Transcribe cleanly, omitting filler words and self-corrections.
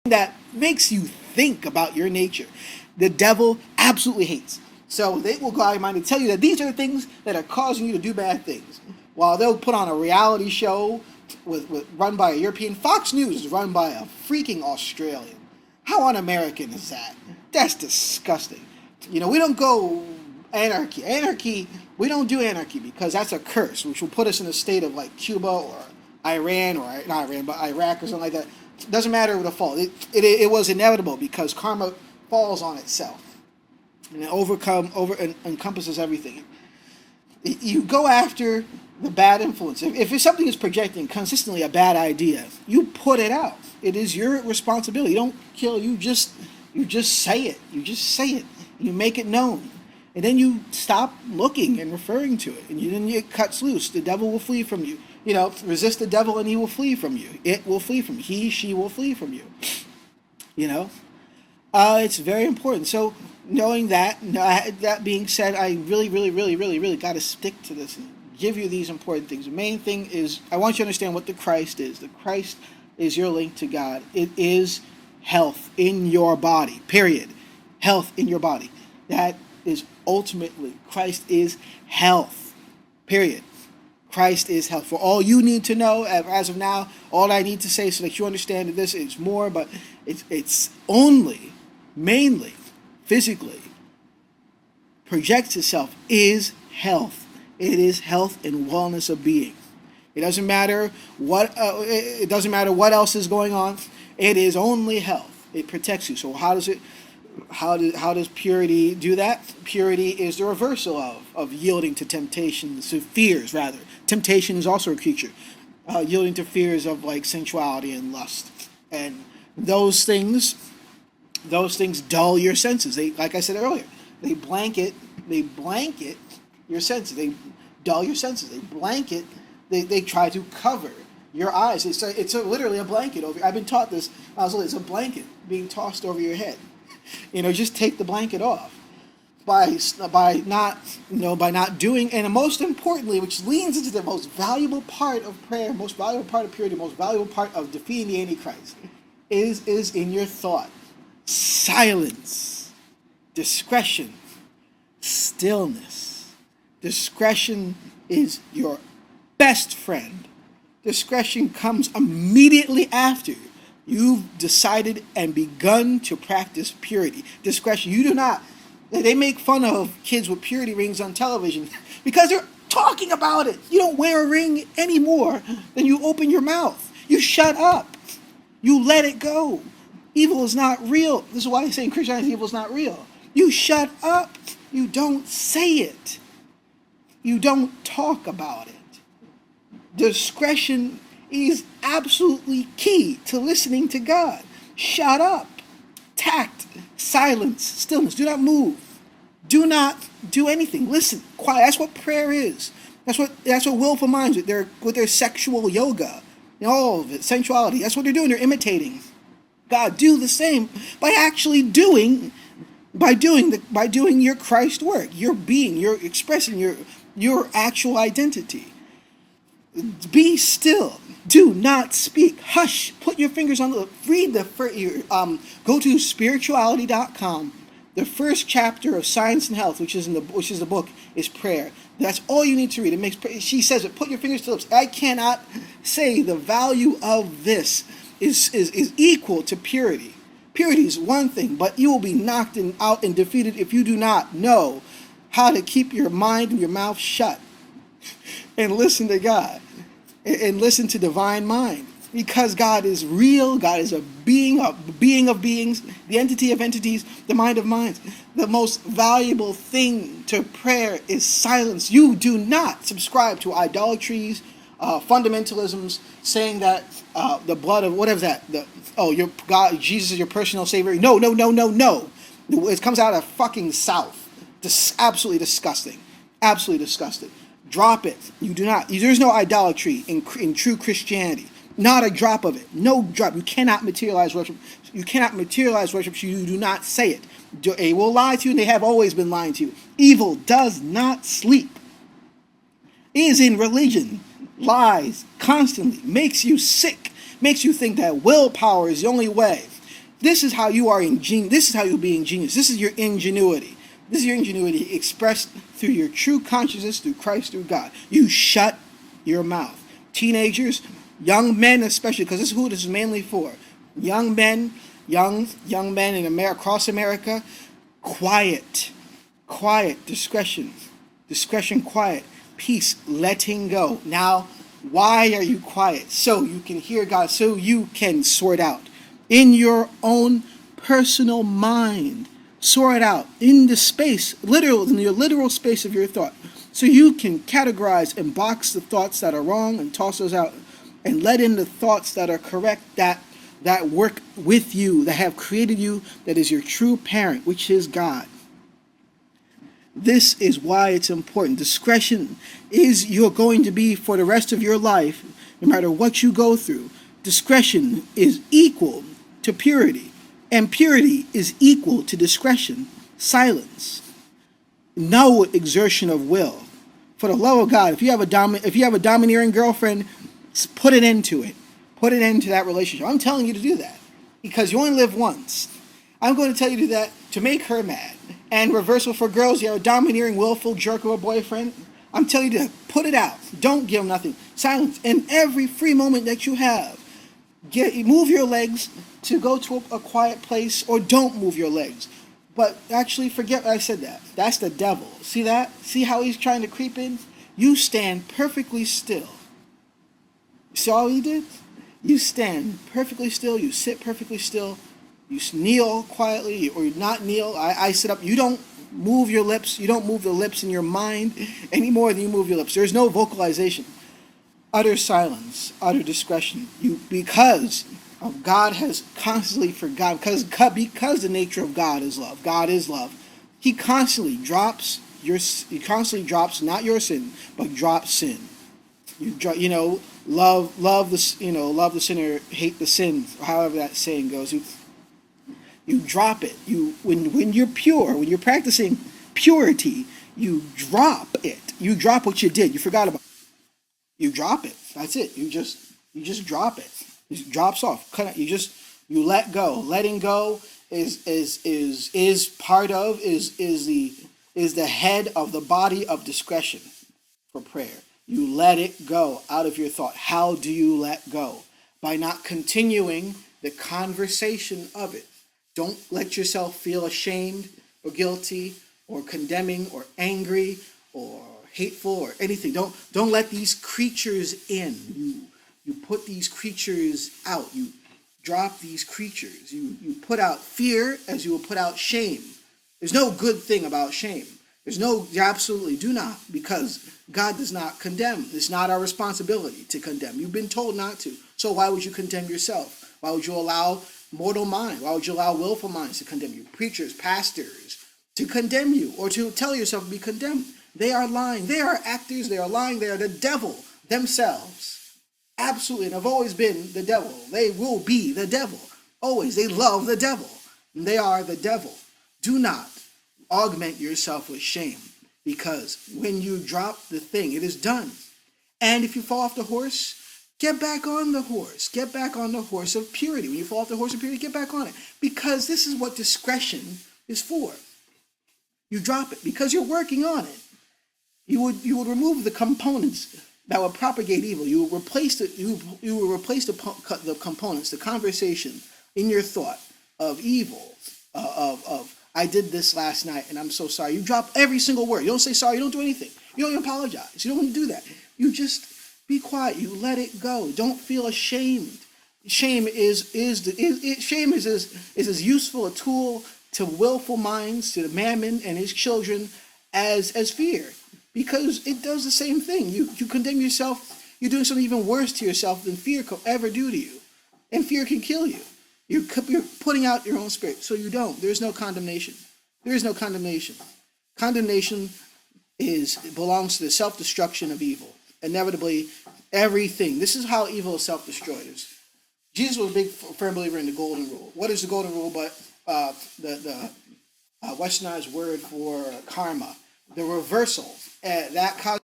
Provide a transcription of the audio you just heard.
that makes you think about your nature, the devil absolutely hates. So they will go out of your mind to tell you that these are the things that are causing you to do bad things. While they'll put on a reality show run by a European, Fox News is run by a freaking Australian. How un-American is that? That's disgusting. We don't go anarchy. Anarchy, we don't do anarchy because that's a curse, which will put us in a state of like Cuba or Iran, or not Iran, but Iraq or something like that. It doesn't matter the fall. It was inevitable because karma falls on itself. And it encompasses everything. You go after the bad influence. If something is projecting consistently a bad idea, you put it out. It is your responsibility. You don't kill. You just say it. You just say it. You make it known, and then you stop looking and referring to it, and then it cuts loose. The devil will flee from you. Resist the devil, and he will flee from you. It will flee from you. He, she will flee from you. It's very important. So knowing that, that being said, I really, really, really, really, really got to stick to this and give you these important things. The main thing is I want you to understand what the Christ is. The Christ is your link to God. It is health in your body, period. Health in your body. That is ultimately, Christ is health, period. Christ is health. For all you need to know, as of now, all I need to say so that you understand that this is more, but it's only, mainly, physically, projects itself is health. It is health and wellness of being. It doesn't matter what else is going on. It is only health. It protects you. So how does purity do that? Purity is the reversal of yielding to temptations, to fears rather. Temptation is also a creature. Yielding to fears of like sensuality and lust. And those things dull your senses. Like I said earlier, they blanket your senses. They dull your senses. They blanket. They try to cover your eyes. It's literally a blanket over. I've been taught this. It's a blanket being tossed over your head. Just take the blanket off by not doing, and most importantly, which leans into the most valuable part of prayer, most valuable part of purity, most valuable part of defeating the Antichrist, is in your thought. Silence, discretion, stillness. Discretion is your best friend. Discretion comes immediately after you've decided and begun to practice purity. Discretion. You do not. They make fun of kids with purity rings on television because they're talking about it. You don't wear a ring any more than you open your mouth. You shut up. You let it go. Evil is not real. This is why I say in Christianity evil is not real. You shut up. You don't say it. You don't talk about it. Discretion is absolutely key to listening to God. Shut up. Tact, silence, stillness. Do not move. Do not do anything. Listen, quiet. That's what prayer is. That's what willful minds with their sexual yoga, all of it, sensuality. That's what they're doing. They're imitating God. Do the same by actually doing your Christ work. Your being. You're expressing your actual identity. Be still. Do not speak. Hush. Put your fingers on go to spirituality.com. The first chapter of Science and Health, which is the book, is prayer. That's all you need to read. She says it. Put your fingers to lips. I cannot say the value of this is equal to purity. Purity is one thing, but you will be knocked out and defeated if you do not know how to keep your mind and your mouth shut and listen to God and listen to divine mind. Because God is real, God is a being of beings, the entity of entities, the mind of minds. The most valuable thing to prayer is silence. You do not subscribe to idolatries, fundamentalisms, saying that the blood of whatever that. Your God, Jesus is your personal savior. No. It comes out of fucking South. Absolutely disgusting. Absolutely disgusting. Drop it. You do not. There's no idolatry in true Christianity. Not a drop of it. No drop. You cannot materialize worship. You cannot materialize worship so you do not say it. They will lie to you, and they have always been lying to you. Evil does not sleep. Is in religion. Lies constantly. Makes you sick. Makes you think that willpower is the only way. This is how you are ingenious. This is how you'll be ingenious. This is your ingenuity. This is your ingenuity expressed through your true consciousness, through Christ, through God. You shut your mouth. Teenagers, young men especially, because this is who this is mainly for. Young men, young men in America, across America, quiet, discretion, quiet, peace, letting go. Now, why are you quiet? So you can hear God, so you can sort out in your own personal mind. Sort out in the space, in your literal space of your thought. So you can categorize and box the thoughts that are wrong and toss those out and let in the thoughts that are correct, that work with you, that have created you, that is your true parent, which is God. This is why it's important. Discretion is you're going to be for the rest of your life, no matter what you go through. Discretion is equal to purity. And purity is equal to discretion, silence, no exertion of will. For the love of God, if you have a domineering girlfriend, put an end to it. Put an end to that relationship. I'm telling you to do that because you only live once. I'm going to tell you to do that to make her mad. And reversal for girls, you have a domineering, willful jerk of a boyfriend. I'm telling you to put it out. Don't give him nothing. Silence. In every free moment that you have, move your legs to go to a quiet place, or don't move your legs. But actually, forget I said that. That's the devil. See that? See how he's trying to creep in? You stand perfectly still. You saw all he did? You stand perfectly still. You sit perfectly still. You kneel quietly, or you not kneel. I sit up. You don't move your lips. You don't move the lips in your mind any more than you move your lips. There's no vocalization. Utter silence, utter discretion. Because God has constantly forgotten, because the nature of God is love. God is love. He constantly drops not your sin, but drops sin. Love the sinner, hate the sin. However that saying goes. You drop it. When you're pure, when you're practicing purity, you drop it. You drop what you did. You forgot about it. You drop it. That's it. You just drop it. It drops off. You let go. Letting go is the head of the body of discretion for prayer. You let it go out of your thought. How do you let go? By not continuing the conversation of it. Don't let yourself feel ashamed or guilty or condemning or angry or hateful or anything. Don't let these creatures in. You put these creatures out. You drop these creatures. You put out fear as you will put out shame. There's no good thing about shame. You absolutely do not, because God does not condemn. It's not our responsibility to condemn. You've been told not to. So why would you condemn yourself? Why would you allow mortal mind? Why would you allow willful minds to condemn you? Preachers, pastors, to condemn you or to tell yourself to be condemned. They are lying. They are actors. They are lying. They are the devil themselves. Absolutely. And have always been the devil. They will be the devil. Always. They love the devil. And they are the devil. Do not augment yourself with shame, because when you drop the thing, it is done. And if you fall off the horse, get back on the horse. Get back on the horse of purity. When you fall off the horse of purity, get back on it. Because this is what discretion is for. You drop it because you're working on it. You would remove the components that would propagate evil. You would replace the components, the conversation in your thought of evil, of I did this last night and I'm so sorry. You drop every single word. You don't say sorry. You don't do anything. You don't even apologize. You don't do that. You just be quiet. You let it go. Don't feel ashamed. Shame is as useful a tool to willful minds, to the mammon and his children, as fear, because it does the same thing. You condemn yourself. You're doing something even worse to yourself than fear could ever do to you, and fear can kill you. You're putting out your own spirit, so you don't. There's no condemnation. There is no condemnation. Condemnation belongs to the self-destruction of evil. Inevitably, everything. This is how evil is self-destroyed. Jesus was a big, firm believer in the golden rule. What is the golden rule but the westernized word for karma? The reversal. That causes